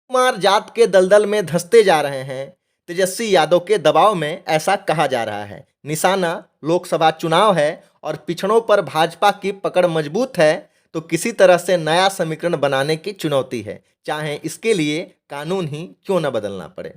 कुमार जात के दलदल में धंसते जा रहे हैं। तेजस्वी यादव के दबाव में ऐसा कहा जा रहा है। निशाना लोकसभा चुनाव है और पिछड़ों पर भाजपा की पकड़ मजबूत है, तो किसी तरह से नया समीकरण बनाने की चुनौती है, चाहे इसके लिए कानून ही क्यों न बदलना पड़े।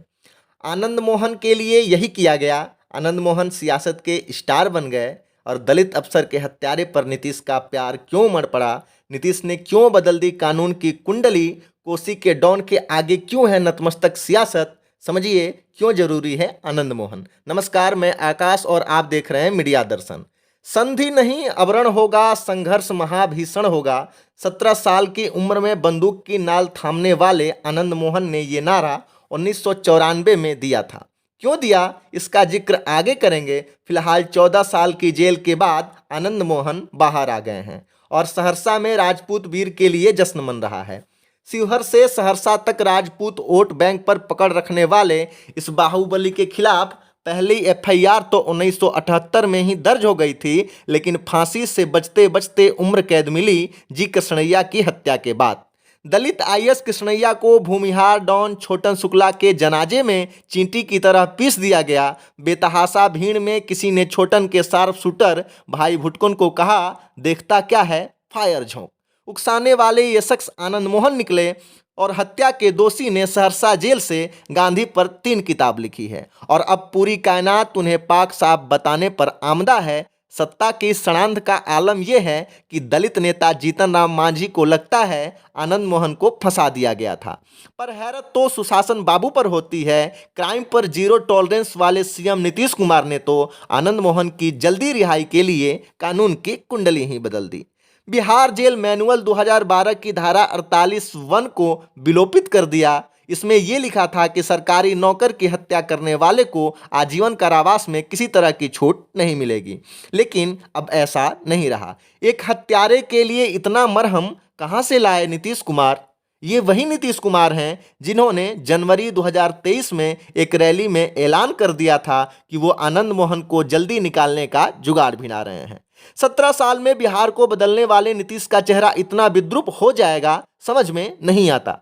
आनंद मोहन के लिए यही किया गया। आनंद मोहन सियासत के स्टार बन गए और दलित अफसर के हत्यारे पर नीतीश का प्यार क्यों मर पड़ा। नीतीश ने क्यों बदल दी कानून की कुंडली। कोसी के डॉन के आगे क्यों है नतमस्तक सियासत। समझिए क्यों जरूरी है आनंद मोहन। नमस्कार, मैं आकाश और आप देख रहे हैं मीडिया दर्शन। संधि नहीं अवरण होगा, संघर्ष महाभीषण होगा। 17 साल की उम्र में बंदूक की नाल थामने वाले आनंद मोहन ने ये नारा 1994 में दिया था। क्यों दिया, इसका जिक्र आगे करेंगे। फिलहाल 14 साल की जेल के बाद आनंद मोहन बाहर आ गए हैं और सहरसा में राजपूत वीर के लिए जश्न मन रहा है। शिवहर से सहरसा तक राजपूत वोट बैंक पर पकड़ रखने वाले इस बाहुबली के खिलाफ पहली एफआईआर तो 1978 में ही दर्ज हो गई थी, लेकिन फांसी से बचते बचते उम्र कैद मिली जी कृष्णैया की हत्या के बाद। दलित आईएएस कृष्णैया को भूमिहार डॉन छोटन शुक्ला के जनाजे में चींटी की तरह पीस दिया गया। बेतहाशा भीड़ में किसी ने छोटन के शार्प शूटर भाई भुटकुन को कहा, देखता क्या है, फायर झोंक। उकसाने वाले ये शख्स आनंद मोहन निकले और हत्या के दोषी ने सहरसा जेल से गांधी पर 3 किताब लिखी है और अब पूरी कायनात उन्हें पाक साफ बताने पर आमदा है। सत्ता की सड़ांध का आलम यह है कि दलित नेता जीतन राम मांझी को लगता है आनंद मोहन को फंसा दिया गया था, पर हैरत तो सुशासन बाबू पर होती है। क्राइम पर जीरो टॉलरेंस वाले सीएम नीतीश कुमार ने तो आनंद मोहन की जल्दी रिहाई के लिए कानून की कुंडली ही बदल दी। बिहार जेल मैनुअल 2012 की धारा 48(1) को विलोपित कर दिया। इसमें यह लिखा था कि सरकारी नौकर की हत्या करने वाले को आजीवन कारावास में किसी तरह की छूट नहीं मिलेगी, लेकिन अब ऐसा नहीं रहा। एक हत्यारे के लिए इतना मरहम कहां से लाए नीतीश कुमार। ये वही नीतीश कुमार हैं जिन्होंने जनवरी 2023 में एक रैली में ऐलान कर दिया था कि वो आनंद मोहन को जल्दी निकालने का जुगाड़ भिड़ा रहे हैं। 17 साल में बिहार को बदलने वाले नीतीश का चेहरा इतना विद्रूप हो जाएगा, समझ में नहीं आता।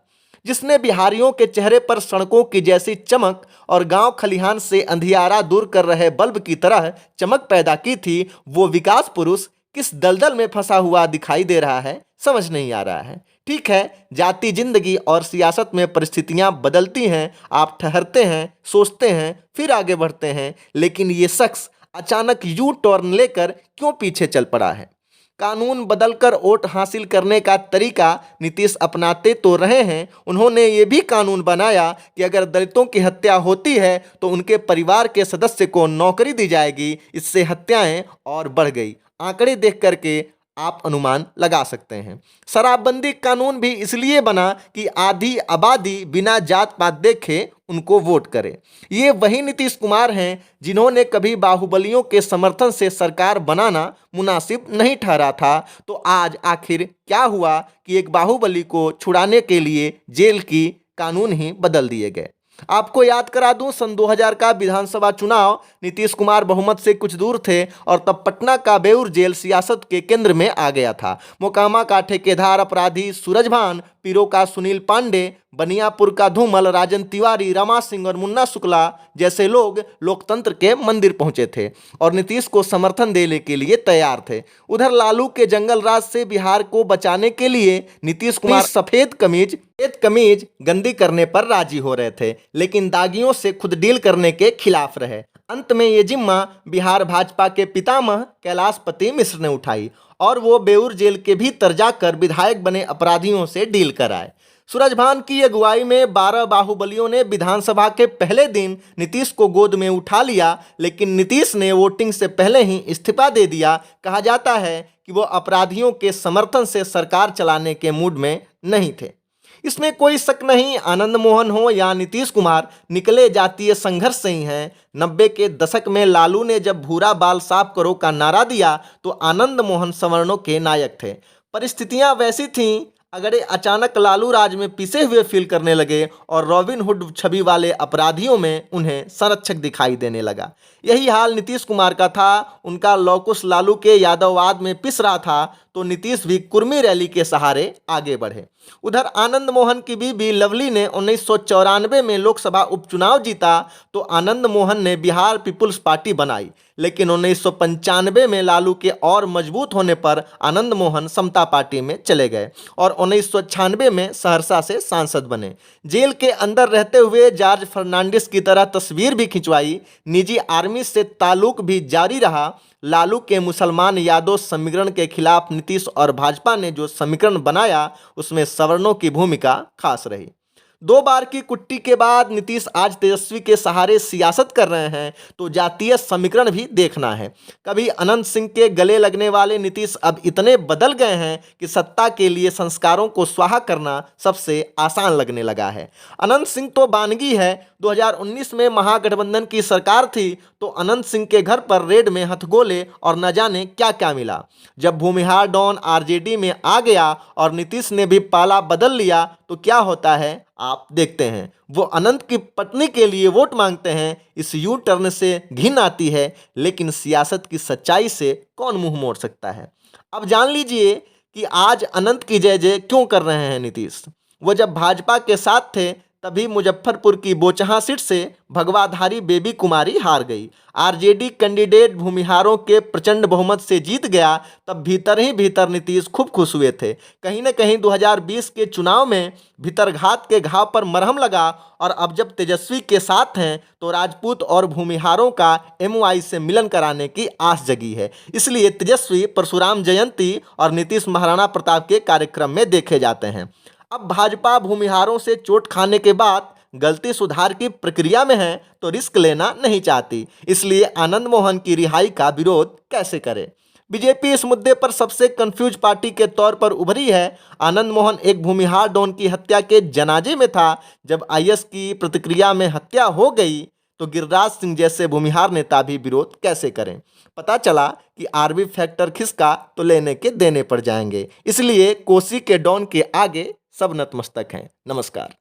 जिसने बिहारियों के चेहरे पर सड़कों की जैसी चमक और गांव खलिहान से अंधियारा दूर कर रहे बल्ब की तरह चमक पैदा की थी, वो विकास पुरुष किस दलदल में फंसा हुआ दिखाई दे रहा है, समझ नहीं आ रहा है। ठीक है, जाति जिंदगी और सियासत में परिस्थितियां बदलती हैं। आप ठहरते हैं, सोचते हैं, फिर आगे बढ़ते हैं, लेकिन ये शख्स अचानक यू टर्न लेकर क्यों पीछे चल पड़ा है। कानून बदलकर वोट हासिल करने का तरीका नीतीश अपनाते तो रहे हैं। उन्होंने ये भी कानून बनाया कि अगर दलितों की हत्या होती है तो उनके परिवार के सदस्य को नौकरी दी जाएगी। इससे हत्याएं और बढ़ गई। आंकड़े देख करके आप अनुमान लगा सकते हैं। शराबबंदी कानून भी इसलिए बना कि आधी आबादी बिना जात पात देखे उनको वोट करे। ये वही नीतीश कुमार हैं जिन्होंने कभी बाहुबलियों के समर्थन से सरकार बनाना मुनासिब नहीं ठहरा था। तो आज आखिर क्या हुआ कि एक बाहुबली को छुड़ाने के लिए जेल की कानून ही बदल दिए गए। आपको याद करा दूं, सन 2000 का विधानसभा चुनाव नीतीश कुमार बहुमत से कुछ दूर थे और तब पटना का बेउर जेल सियासत के केंद्र में आ गया था। मोकामा का ठेकेदार अपराधी सूरजभान, पीरो का सुनील पांडे, बनियापुर का धूमल, राजन तिवारी, रमा सिंह और मुन्ना शुक्ला जैसे लोग लोकतंत्र के मंदिर पहुंचे थे और नीतीश को समर्थन देने के लिए तैयार थे। उधर लालू के जंगल राज से बिहार को बचाने के लिए नीतीश कुमार सफेद कमीज गंदी करने पर राजी हो रहे थे, लेकिन दागियों से खुद डील करने के खिलाफ रहे। अंत में ये जिम्मा बिहार भाजपा के पितामह कैलाशपति मिश्र ने उठाई और वो बेउर जेल के भीतर जाकर विधायक बने अपराधियों से डील कराए। सूरजभान की अगुवाई में 12 बाहुबलियों ने विधानसभा के पहले दिन नीतीश को गोद में उठा लिया, लेकिन नीतीश ने वोटिंग से पहले ही इस्तीफा दे दिया। कहा जाता है कि वो अपराधियों के समर्थन से सरकार चलाने के मूड में नहीं थे। इसमें कोई शक नहीं, आनंद मोहन हो या नीतीश कुमार निकले जातीय संघर्ष से ही हैं। 90 के दशक में लालू ने जब भूरा बाल साफ करो का नारा दिया तो आनंद मोहन सवर्णों के नायक थे। परिस्थितियां वैसी थीं, अगड़े अचानक लालू राज में पिसे हुए फील करने लगे और रॉबिन हुड छवि वाले अपराधियों में उन्हें संरक्षक दिखाई देने लगा। यही हाल नीतीश कुमार का था। उनका लौकुश लालू के यादववाद में पिस रहा था तो नीतीश भी कुर्मी रैली के सहारे आगे बढ़े। उधर आनंद मोहन की बीबी लवली ने 1994 में लोकसभा उपचुनाव जीता तो आनंद मोहन ने बिहार पीपुल्स पार्टी बनाई, लेकिन 1995 में लालू के और मजबूत होने पर आनंद मोहन समता पार्टी में चले गए और 1996 में सहरसा से सांसद बने। जेल के अंदर रहते हुए जॉर्ज फर्नांडिस की तरह तस्वीर भी खिंचवाई, निजी आर्मी से ताल्लुक भी जारी रहा। लालू के मुसलमान यादव समीकरण के खिलाफ नीतीश और भाजपा ने जो समीकरण बनाया उसमें सवर्णों की भूमिका खास रही। 2 बार की कुट्टी के बाद नीतीश आज तेजस्वी के सहारे सियासत कर रहे हैं तो जातीय समीकरण भी देखना है। कभी अनंत सिंह के गले लगने वाले नीतीश अब इतने बदल गए हैं कि सत्ता के लिए संस्कारों को स्वाहा करना सबसे आसान लगने लगा है। अनंत सिंह तो बानगी है। 2019 में महागठबंधन की सरकार थी तो अनंत सिंह के घर पर रेड में हथगोले और न जाने क्या क्या मिला। जब भूमिहार डॉन आरजेडी में आ गया और नीतीश ने भी पाला बदल लिया तो क्या होता है आप देखते हैं। वो अनंत की पत्नी के लिए वोट मांगते हैं। इस यू टर्न से घिन आती है, लेकिन सियासत की सच्चाई से कौन मुंह मोड़ सकता है। अब जान लीजिए कि आज अनंत की जय जय क्यों कर रहे हैं नीतीश। वो जब भाजपा के साथ थे तभी मुजफ्फरपुर की बोचहा सीट से भगवाधारी बेबी कुमारी हार गई। आरजेडी कैंडिडेट भूमिहारों के प्रचंड बहुमत से जीत गया, तब भीतर ही भीतर नीतीश खूब खुश हुए थे। कहीं न कहीं 2020 के चुनाव में भीतरघात के घाव पर मरहम लगा और अब जब तेजस्वी के साथ हैं तो राजपूत और भूमिहारों का एमवाई से मिलन कराने की आस जगी है। इसलिए तेजस्वी परशुराम जयंती और नीतीश महाराणा प्रताप के कार्यक्रम में देखे जाते हैं। अब भाजपा भूमिहारों से चोट खाने के बाद गलती सुधार की प्रक्रिया में है तो रिस्क लेना नहीं चाहती, इसलिए आनंद मोहन की रिहाई का विरोध कैसे करे। बीजेपी इस मुद्दे पर सबसे कंफ्यूज पार्टी के तौर पर उभरी है। आनंद मोहन एक भूमिहार डॉन की हत्या के जनाजे में था। जब आईएस की प्रतिक्रिया में हत्या हो गई तो गिरिराज सिंह जैसे भूमिहार नेता भी विरोध कैसे करें। पता चला कि आरबी फैक्टर खिसका तो लेने के देने पड़ जाएंगे। इसलिए कोसी के डॉन के आगे सब नतमस्तक हैं। नमस्कार।